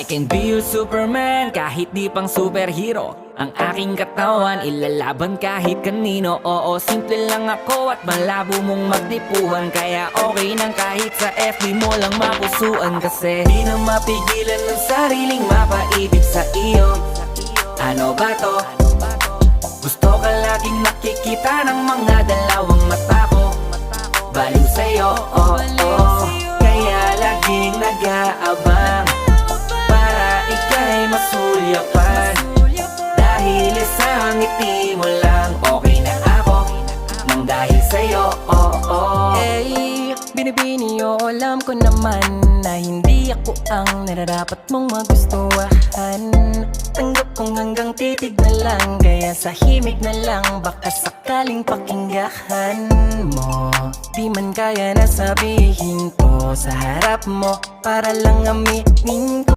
can be your Superman, kahit di pang superhero. Ang aking katawan, ilalaban kahit kanino. Oo, simple lang ako at malabo mong magtipuhan. Kaya okay nang kahit sa FB mo lang mapusuan. Kasi di na mapigilan ng sariling mapaibig sa iyo. Ano ba to? Gusto ka laging nakikita ng mga dalawang mata ko. Baliw sa'yo, oh, oh. Kaya laging nag-aabang para ika'y masulyapan. Dahil isang ngiti mo lang, okay na ako nang dahil sa'yo, oh, oh. Hey, binibini o alam ko naman na hindi ako ang nararapat mong magustuhan. Tanggap kong hanggang titig na lang, kaya sa himig na lang baka sakaling pakinggan mo. Di man kaya na sabihin ko sa harap mo, para lang aminin ko